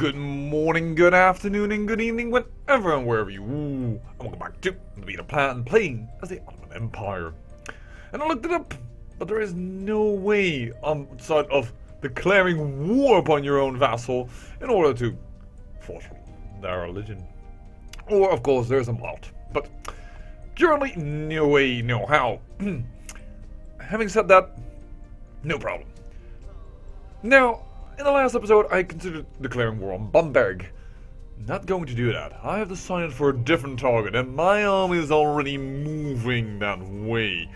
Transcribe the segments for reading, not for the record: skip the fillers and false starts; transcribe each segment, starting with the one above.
Good morning, good afternoon, and good evening, whenever and wherever you. And welcome back to the Beta Plan playing as the Ottoman Empire. And I looked it up, but there is no way outside of declaring war upon your own vassal in order to force their religion. Or, of course, there's a mod, but currently, no way, no how. Having said that, no problem. Now, in the last episode, I considered declaring war on Bamberg. Not going to do that. I have decided for a different target, and my army is already moving that way.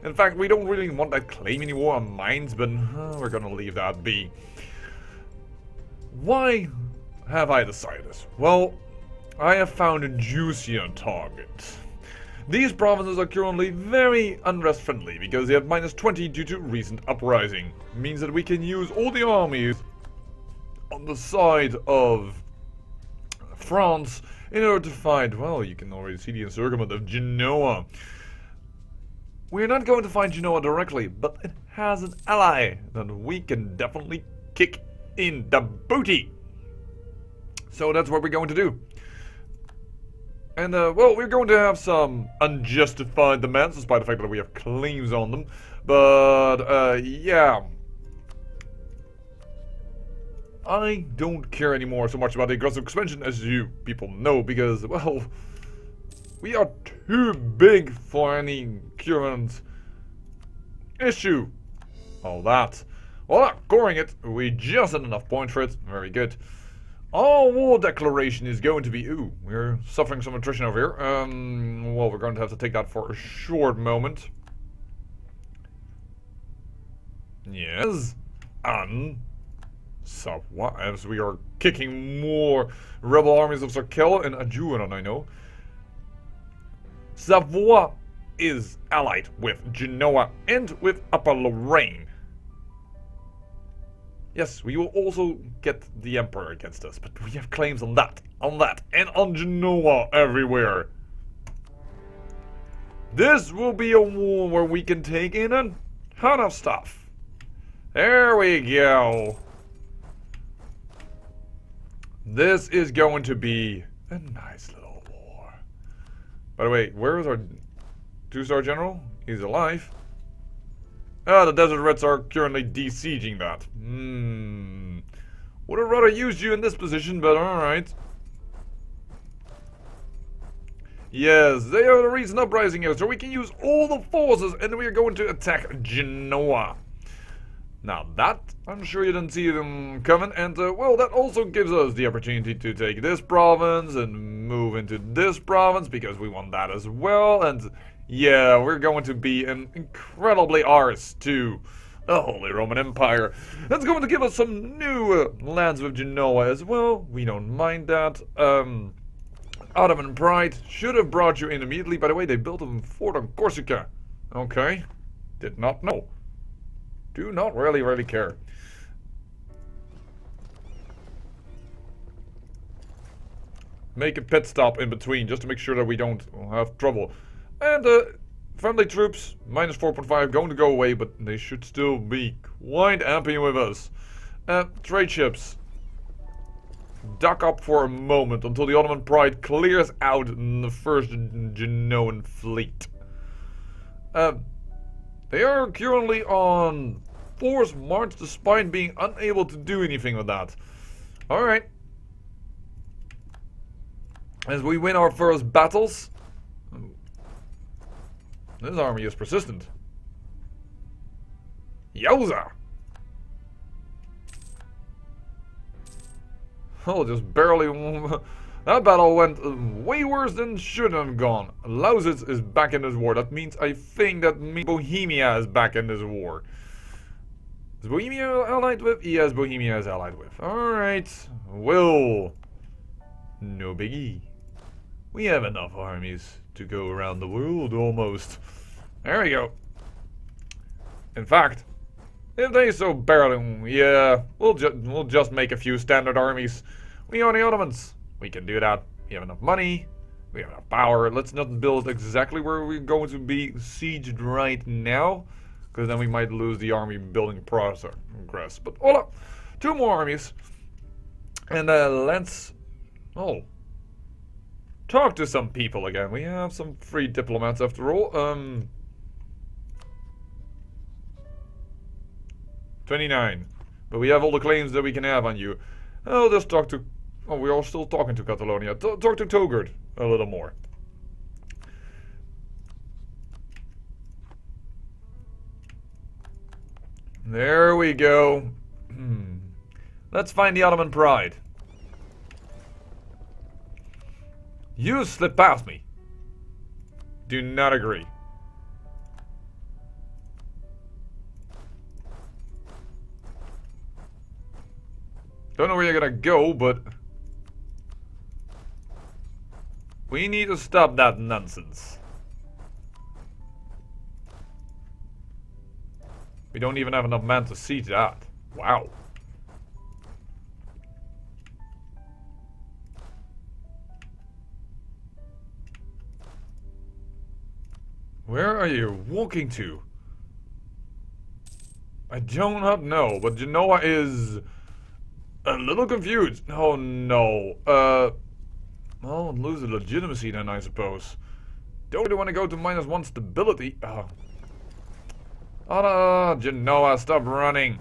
In fact, we don't really want that claim anymore on mines, but we're gonna leave that be. Why have I decided this? Well, I have found a juicier target. These provinces are currently very unrest-friendly because they have -20 due to recent uprising. It means that we can use all the armies on the side of France in order to fight, well, you can already see the encirclement of Genoa. We're not going to fight Genoa directly, but it has an ally that we can definitely kick in the booty. So that's what we're going to do. And, well, we're going to have some unjustified demands, despite the fact that we have claims on them. But, yeah. I don't care anymore so much about the aggressive expansion, as you people know, because, well, we are too big for any current issue. All that. Well, scoring it, we just had enough points for it. Very good. Our war declaration is going to be... Ooh, we're suffering some attrition over here. Well, we're going to have to take that for a short moment. Yes. Savoie, as we are kicking more rebel armies of Sarkel and Adjuran, I know. Savoie is allied with Genoa and with Upper Lorraine. Yes, we will also get the Emperor against us, but we have claims on that, and on Genoa everywhere. This will be a war where we can take in a ton of stuff. There we go. This is going to be a nice little war. By the way, where is our 2-star general? He's alive. Ah, the Desert Reds are currently besieging that. Would have rather used you in this position, but alright. Yes, they are the reason uprising here, so we can use all the forces and we are going to attack Genoa. Now that, I'm sure you didn't see them coming, and well, that also gives us the opportunity to take this province and move into this province, because we want that as well, and yeah, we're going to be an incredibly ours to the Holy Roman Empire. That's going to give us some new lands with Genoa as well. We don't mind that. Ottoman Pride should have brought you in immediately. By the way, they built a fort on Corsica. Okay. Did not know. Do not really care. Make a pit stop in between just to make sure that we don't have trouble. And friendly troops, -4.5, going to go away, but they should still be quite happy with us. Trade ships. Duck up for a moment until the Ottoman Pride clears out the first Genoan fleet. They are currently on forced march despite being unable to do anything with that. Alright. As we win our first battles... This army is persistent. Yowza! Oh, just barely... That battle went way worse than should have gone. Lausitz is back in this war. That means I think that Bohemia is back in this war. Is Bohemia allied with? Yes, Bohemia is allied with. Alright. Well, no biggie. We have enough armies to go around the world, almost. There we go. In fact, if they so barely... Yeah, we'll just make a few standard armies. We are the Ottomans. We can do that. We have enough money. We have enough power. Let's not build exactly where we're going to be sieged right now, because then we might lose the army building progress. But hold up. 2 more armies. And let's... Oh. Talk to some people again. We have some free diplomats after all. 29. But we have all the claims that we can have on you. Oh, let's talk to... Oh, we are still talking to Catalonia. Talk to Togert a little more. There we go. Let's find the Ottoman pride. You slipped past me. Do not agree. Don't know where you're gonna go, but... we need to stop that nonsense. We don't even have enough men to see that. Wow. Where are you walking to? I do not know, but Genoa is a little confused. Oh no. Well, lose the legitimacy then, I suppose. Don't really want to go to -1 stability. Oh, Genoa, stop running.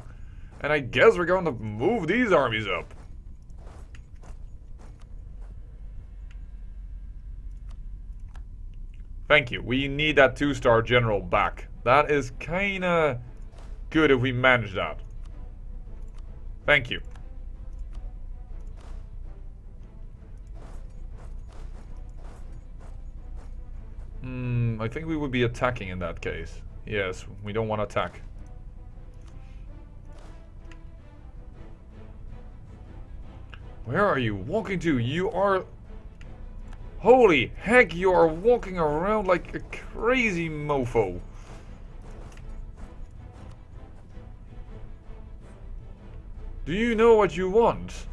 And I guess we're going to move these armies up. Thank you. We need that 2-star general back. That is kinda good if we manage that. Thank you. I think we would be attacking in that case. Yes, we don't want to attack. Where are you walking to? You are... Holy heck, you are walking around like a crazy mofo. Do you know what you want?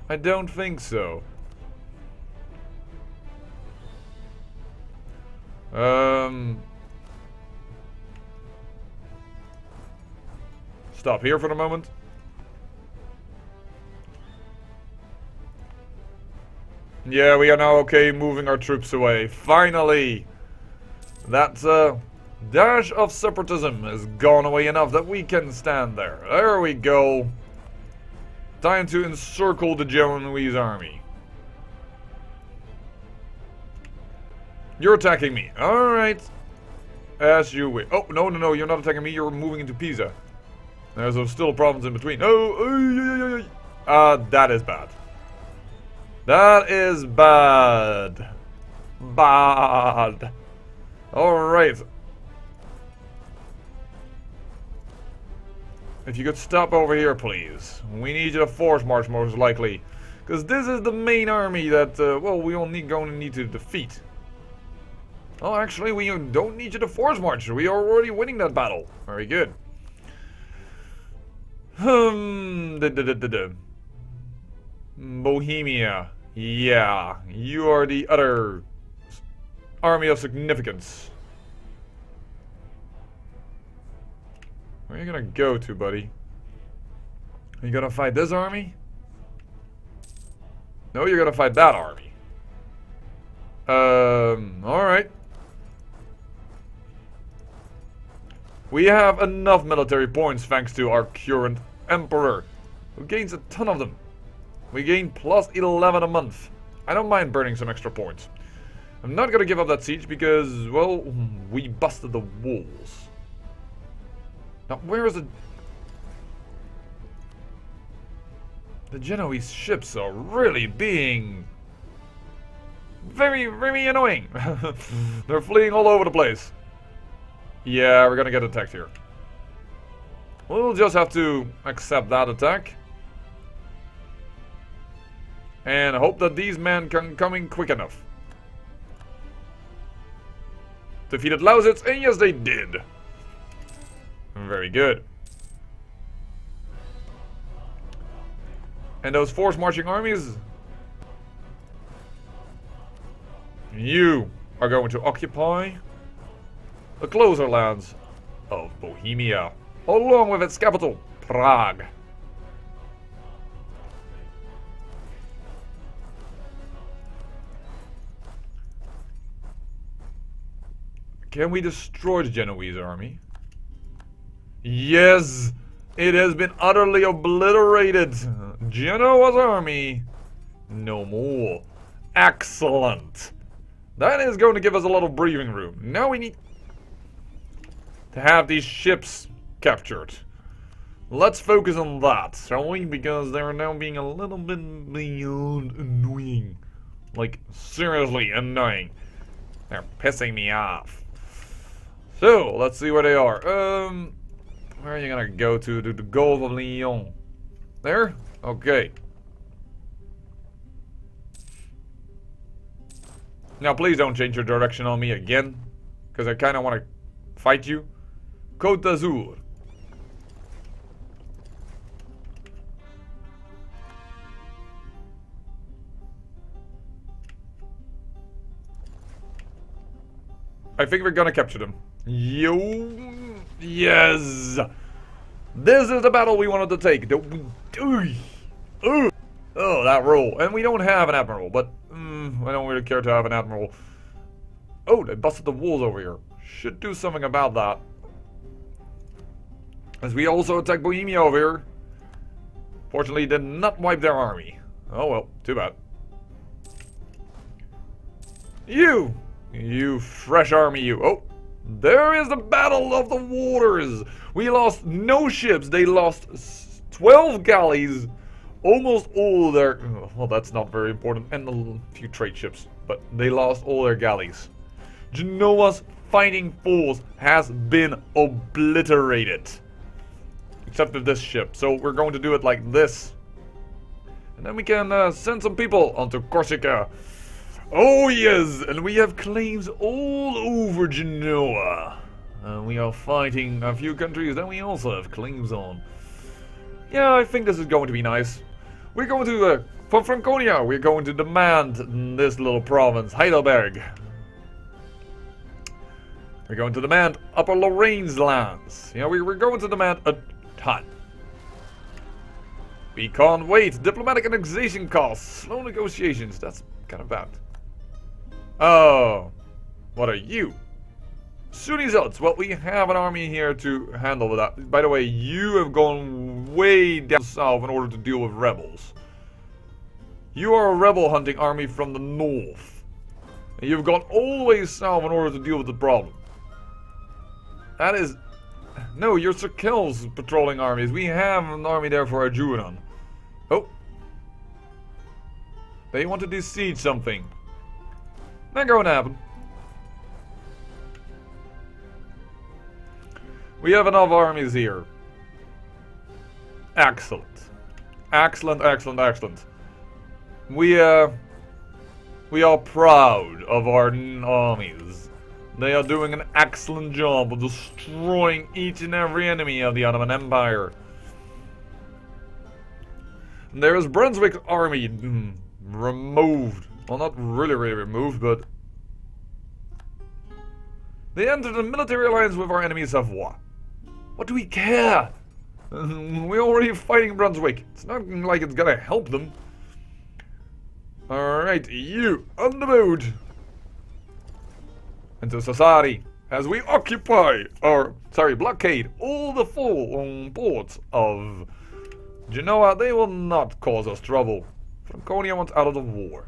I don't think so. Stop here for the moment. Yeah, we are now okay moving our troops away. Finally! That dash of separatism has gone away enough that we can stand there. There we go. Time to encircle the Genoese army. You're attacking me. Alright. As you wish. Oh, no, you're not attacking me. You're moving into Pisa. There's still a province in between. Oh, that is bad. That is bad. Bad. Alright. If you could stop over here, please. We need you to force march, most likely. Because this is the main army that, well, we only going to need to defeat. Oh, actually, we don't need you to force march. We are already winning that battle. Very good. Bohemia. Yeah, you are the other army of significance. Where are you gonna go to, buddy? Are you gonna fight this army? No, you're gonna fight that army. Alright. We have enough military points thanks to our current emperor, who gains a ton of them. We gain plus 11 a month. I don't mind burning some extra points. I'm not gonna give up that siege because, well, we busted the walls. Now, where is it? The Genoese ships are really being very, very annoying. They're fleeing all over the place. Yeah, we're gonna get attacked here. We'll just have to accept that attack. And hope that these men can come in quick enough. Defeated Lausitz, and yes they did. Very good. And those force marching armies? You are going to occupy the closer lands of Bohemia, along with its capital, Prague. Can we destroy the Genoese army? Yes! It has been utterly obliterated! Genoa's army, no more. Excellent! That is going to give us a lot of breathing room. Now we need to have these ships captured. Let's focus on that, shall we? Because they're now being a little bit beyond annoying. Like, seriously annoying. They're pissing me off. So, let's see where they are. Where are you gonna go to? The Gulf of Lyon. There? Okay. Now, please don't change your direction on me again. Because I kind of want to fight you. Côte d'Azur. I think we're gonna capture them. Yo, yes! This is the battle we wanted to take. Oh, that roll. And we don't have an admiral, but I don't really care to have an admiral. Oh, they busted the walls over here. Should do something about that. As we also attack Bohemia over here. Fortunately, did not wipe their army. Oh well, too bad. You fresh army, you. Oh, there is the Battle of the Waters. We lost no ships. They lost 12 galleys. Almost all their... Well, that's not very important. And a few trade ships. But they lost all their galleys. Genoa's fighting force has been obliterated. Except for this ship. So we're going to do it like this. And then we can send some people onto Corsica. Oh yes, and we have claims all over Genoa. We are fighting a few countries that we also have claims on. Yeah, I think this is going to be nice. We're going to, from Franconia, we're going to demand this little province, Heidelberg. We're going to demand Upper Lorraine's lands. Yeah, we're going to demand a ton. We can't wait. Diplomatic annexation costs. Slow negotiations. That's kind of bad. Oh, what are you? Sunni Zealots. Well, we have an army here to handle that. By the way, you have gone way down south in order to deal with rebels. You are a rebel hunting army from the north. And you've gone all the way south in order to deal with the problem. That is... No, you're Sir Kel's patrolling armies. We have an army there for our Juran. Oh. They want to besiege something. Not going to happen. We have enough armies here. Excellent. Excellent, excellent, excellent. We are proud of our armies. They are doing an excellent job of destroying each and every enemy of the Ottoman Empire. There is Brunswick's army removed. Well, not really removed, but... They entered a military alliance with our enemy Savoy. What do we care? We're already fighting Brunswick. It's not like it's gonna help them. Alright, you, on the boat. Into Sassari, as we occupy, blockade all the four ports of Genoa. They will not cause us trouble. Franconia wants out of the war.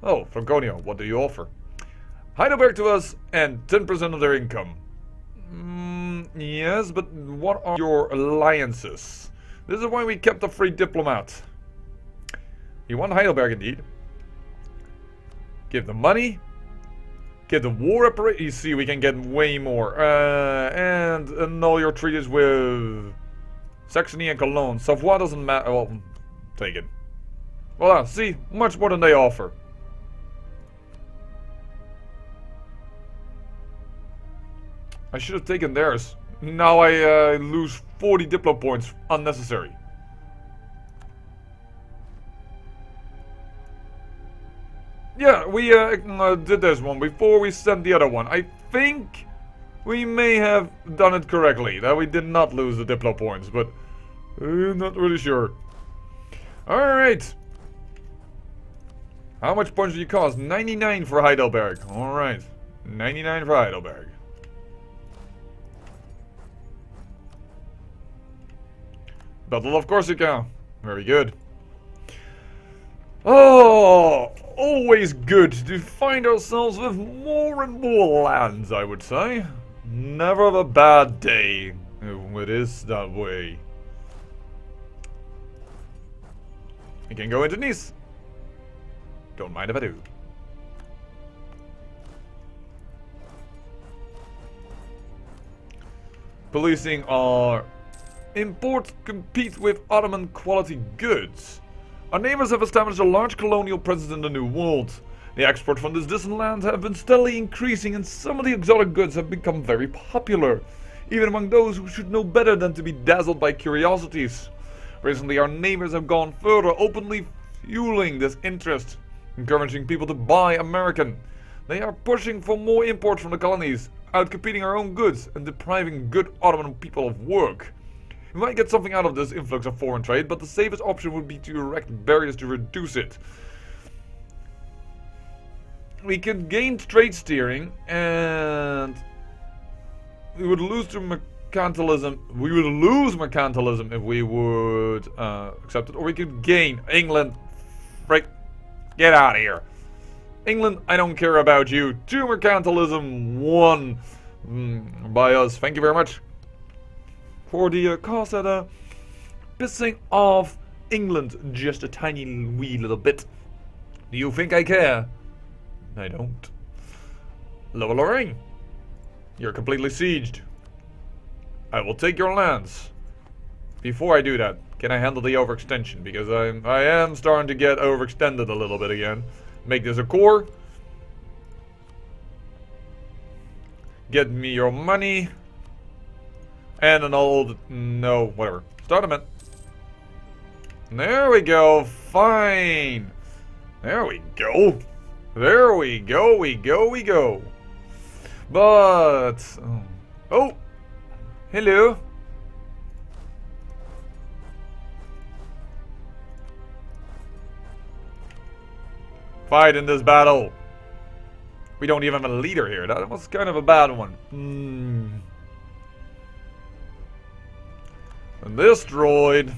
Oh, Franconia, what do you offer? Heidelberg to us and 10% of their income. Yes, but what are your alliances? This is why we kept a free diplomat. You want Heidelberg indeed. Give them money. Give them war reparations. You see, we can get way more. And annul your treaties with Saxony and Cologne. Savoy doesn't matter. Well, take it. Well, see, much more than they offer. I should have taken theirs. Now I lose 40 Diplo points. Unnecessary. Yeah, we did this one before we sent the other one. I think we may have done it correctly. That we did not lose the Diplo points, but I'm not really sure. Alright. How much points do you cost? 99 for Heidelberg. Alright. 99 for Heidelberg. Battle of Corsica. Very good. Oh, always good to find ourselves with more and more lands, I would say. Never a bad day. It is that way. We can go into Nice. Don't mind if I do. Policing our imports compete with Ottoman quality goods. Our neighbors have established a large colonial presence in the New World. The exports from this distant land have been steadily increasing, and some of the exotic goods have become very popular, even among those who should know better than to be dazzled by curiosities. Recently, our neighbors have gone further, openly fueling this interest, encouraging people to buy American. They are pushing for more imports from the colonies, outcompeting our own goods and depriving good Ottoman people of work. We might get something out of this influx of foreign trade, but the safest option would be to erect barriers to reduce it. We could gain trade steering, and we would lose to mercantilism. We would lose mercantilism if we would accept it, or we could gain England. Frick, get out of here. England, I don't care about you. 2 mercantilism, 1 by us. Thank you very much for the cost at pissing off England just a tiny wee little bit. Do you think I care? I don't. Lower Lorraine, you're completely sieged. I will take your lands. Before I do that, can I handle the overextension? Because I am starting to get overextended a little bit again. Make this a core. Get me your money. And an old... no, whatever. Start them in. There we go. Fine. There we go. There we go. We go. But... oh. Hello. Fight in this battle. We don't even have a leader here. That was kind of a bad one. And this droid.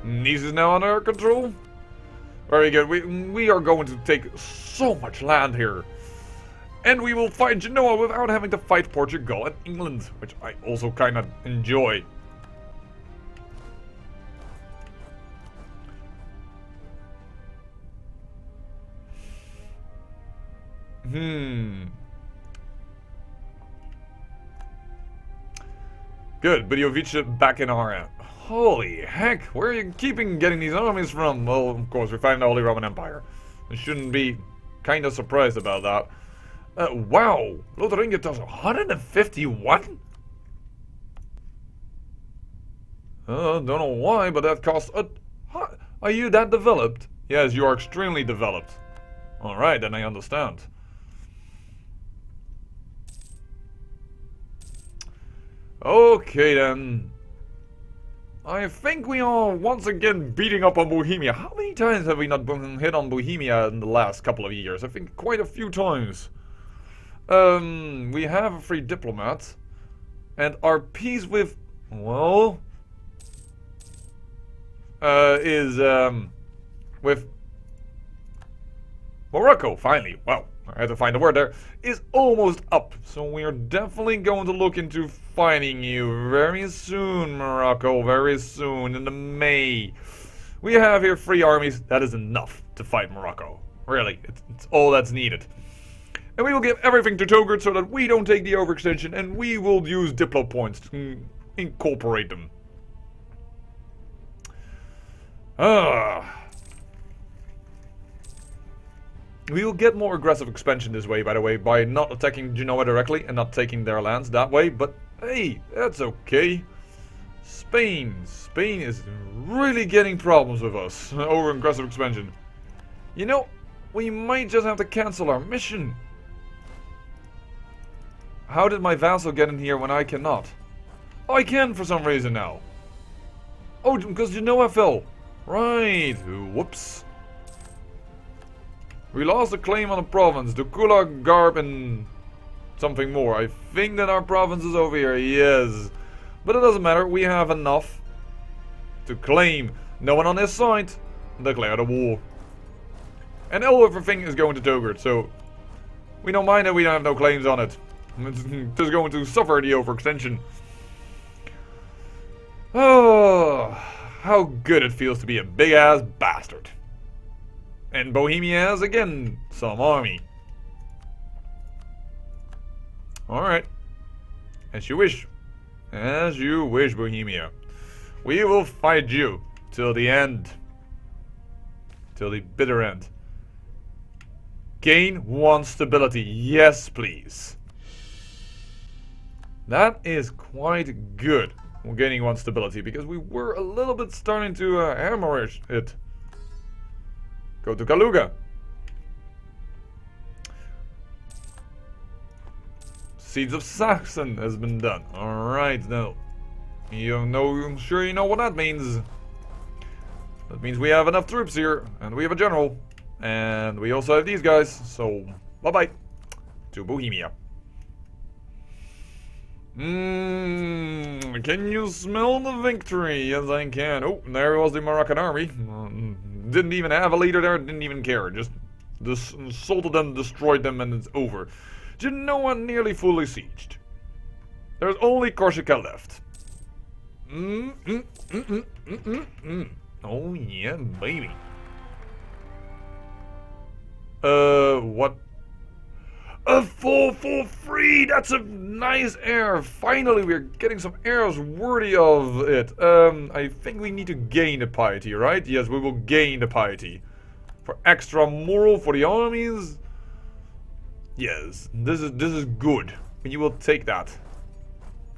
Nice is now under our control. Very good. We are going to take so much land here. And we will fight Genoa without having to fight Portugal and England, which I also kind of enjoy. Good, Budiovic back in our... holy heck, where are you getting these armies from? Well, of course, we're fighting the Holy Roman Empire. I shouldn't be kind of surprised about that. Wow, Lotharingia does 151? Don't know why, but that costs a... are you that developed? Yes, you are extremely developed. Alright, then I understand. Okay then. I think we are once again beating up on Bohemia. How many times have we not been hit on Bohemia in the last couple of years? I think quite a few times. We have a free diplomat. And our peace with... well... is with Morroco, finally. Wow, I had to find a word there. Is almost up. So we are definitely going to look into fighting you very soon, Morocco. Very soon, in the May. We have here 3 armies. That is enough to fight Morocco. Really, it's all that's needed. And we will give everything to Togurt so that we don't take the overextension, and we will use Diplo points to incorporate them. We will get more aggressive expansion this way, by the way, by not attacking Genoa directly and not taking their lands that way, but hey, that's okay. Spain is really getting problems with us over aggressive expansion. You know, we might just have to cancel our mission. How did my vassal get in here when I cannot? I can for some reason now. Oh, because Genoa fell. Right. Whoops. We lost a claim on a province. Dukula, Garb, and something more. I think that our province is over here. Yes. But it doesn't matter. We have enough to claim. No one on this side. Declare the war. And everything is going to Togurt, so we don't mind that we don't have no claims on it. It's just going to suffer the overextension. Oh, how good it feels to be a big-ass bastard. And Bohemia has, again, some army. Alright. As you wish. As you wish, Bohemia. We will fight you till the end. Till the bitter end. Gain 1 stability. Yes, please. That is quite good. We're gaining 1 stability because we were a little bit starting to hemorrhage it. Go to Kaluga. Seeds of Saxon has been done. Alright, now. I'm sure you know what that means. That means we have enough troops here, and we have a general. And we also have these guys, so bye-bye to Bohemia. Can you smell the victory? Yes, I can. Oh, there was the Moroccan army. Didn't even have a leader there, didn't even care. Just assaulted them, destroyed them, and it's over. Genoa nearly fully sieged. There's only Corsica left. Oh yeah, baby. What? A full for free! That's a nice heir! Finally, we're getting some heirs worthy of it. I think we need to gain the piety, right? Yes, we will gain the piety. For extra moral for the armies? Yes, this is good. You will take that.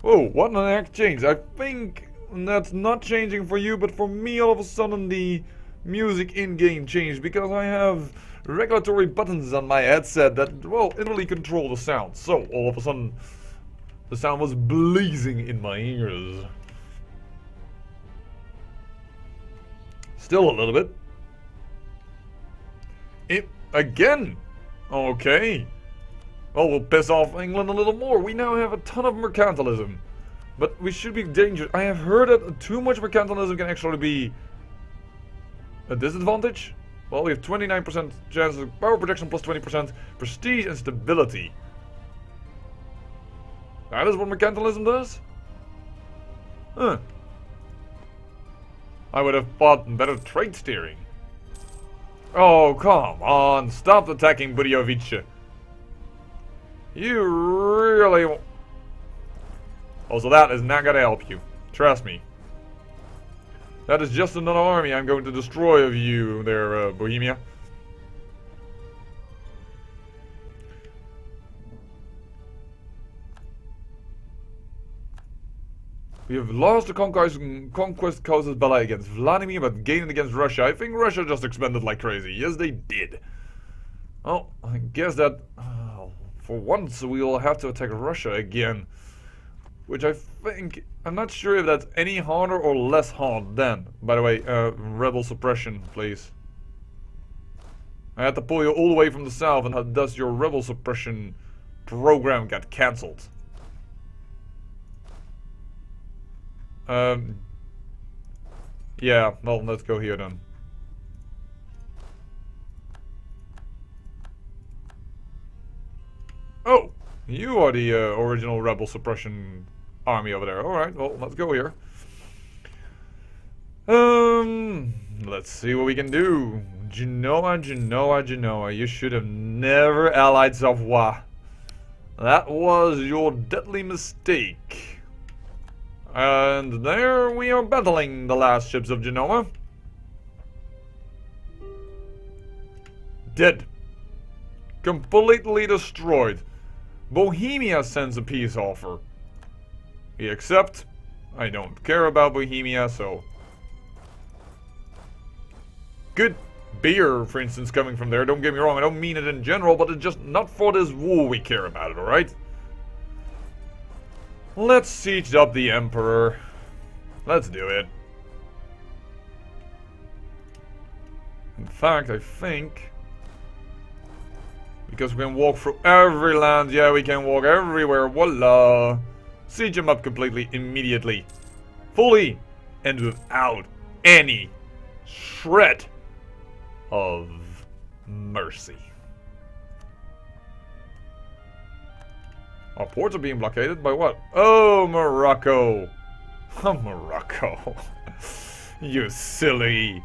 Oh, what an exchange. I think that's not changing for you, but for me, all of a sudden, the music in-game changed because I have regulatory buttons on my headset that, well, literally control the sound. So, all of a sudden, the sound was blazing in my ears. Still a little bit. Again! Okay. Well, we'll piss off England a little more. We now have a ton of mercantilism. But we should be dangerous. I have heard that too much mercantilism can actually be a disadvantage. Well, we have 29% chance of power projection plus 20% prestige and stability. That is what mercantilism does? Huh. I would have thought better trade steering. Oh, come on. Stop attacking Budiovice. You really... Also, that is not going to help you. Trust me. That is just another army I'm going to destroy of you there, Bohemia. We have lost the conquest causes Ballet against Vladimir, but gained against Russia. I think Russia just expanded like crazy. Yes, they did. Oh, I guess that... for once, we will have to attack Russia again. Which I think... I'm not sure if that's any harder or less hard than. By the way, rebel suppression, please. I had to pull you all the way from the south, and thus your rebel suppression program got cancelled. Yeah, well, let's go here then. Oh! You are the original rebel suppression army over there. Alright, well, let's go here. Let's see what we can do. Genoa. You should have never allied Savoie. That was your deadly mistake. And there we are battling the last ships of Genoa. Dead. Completely destroyed. Bohemia sends a peace offer. We accept. I don't care about Bohemia, so... Good beer, for instance, coming from there. Don't get me wrong, I don't mean it in general, but it's just not for this war we care about it, alright? Let's siege up the Emperor. Let's do it. In fact, I think... because we can walk through every land. Yeah, we can walk everywhere. Voila. Siege him up completely, immediately. Fully. And without any shred of mercy. Our ports are being blockaded by what? Oh, Morocco. Oh, Morocco. You silly.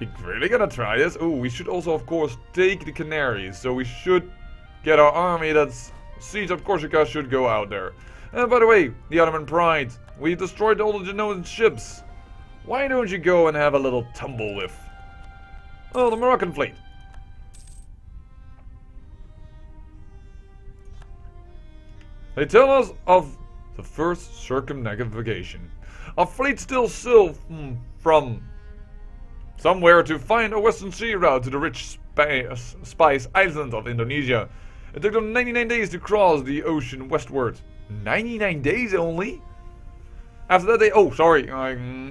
You really gonna try this? Oh, we should also, of course, take the Canaries. So we should get our army that's siege of Corsica should go out there. And by the way, the Ottoman Pride. We destroyed all the Genoan ships. Why don't you go and have a little tumble with... oh, the Moroccan fleet. They tell us of the first circumnavigation. A fleet still sailed from somewhere to find a western sea route to the rich spice island of Indonesia. It took them 99 days to cross the ocean westward. 99 days only? After that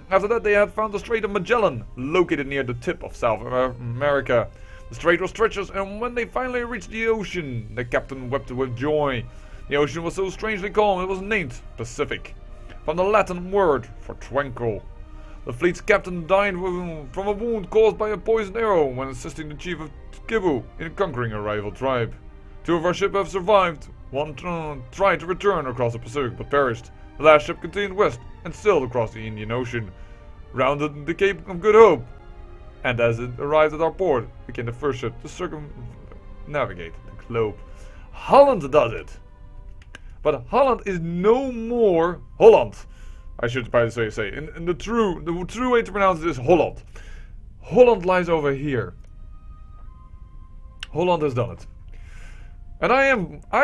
after that they had found the Strait of Magellan, located near the tip of South America. The strait was treacherous, and when they finally reached the ocean, the captain wept with joy. The ocean was so strangely calm it was named Pacific, from the Latin word for tranquil. The fleet's captain died from a wound caused by a poisoned arrow when assisting the chief of Kibu in conquering a rival tribe. 2 of our ships have survived. One tried to return across the Pacific but perished. The last ship continued west and sailed across the Indian Ocean, rounded the Cape of Good Hope, and as it arrived at our port, became the first ship to circumnavigate the globe. Holland does it! But Holland is no more Holland. I should probably say. In the true way to pronounce it is Holland. Holland lies over here. Holland has done it. And I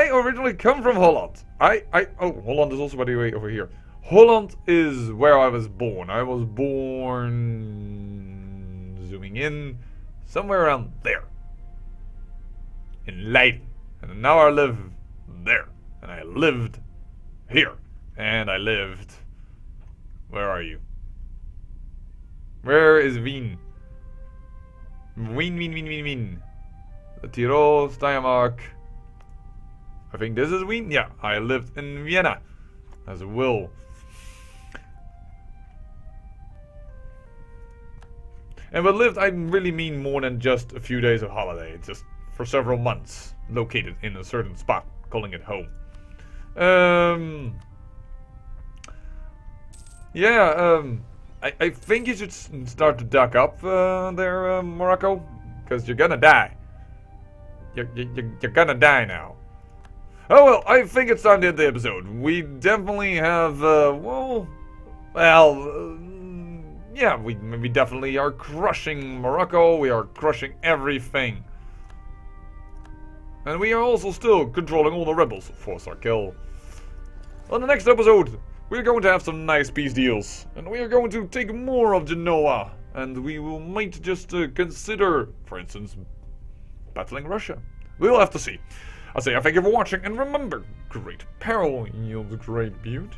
originally come from Holland. Oh, Holland is also by the way over here. Holland is where I was born. I was born, zooming in, somewhere around there. In Leiden. And now I live there. And I lived here. And I lived... where are you? Where is Wien? Wien. The Tyrol, Steiermark. I think this is Wien. Yeah, I lived in Vienna as well. And by lived, I really mean more than just a few days of holiday. Just for several months, located in a certain spot, calling it home. I think you should start to duck up there, Morocco, because you're gonna die. You're gonna die now. Oh well, I think it's time to end the episode. We definitely have, yeah, we definitely are crushing Morocco. We are crushing everything. And we are also still controlling all the rebels, force our kill. On the next episode, we're going to have some nice peace deals. And we are going to take more of Genoa. And we might just consider, for instance, battling Russia. We'll have to see. I'll say I thank you for watching, and remember, great peril yields great beauty.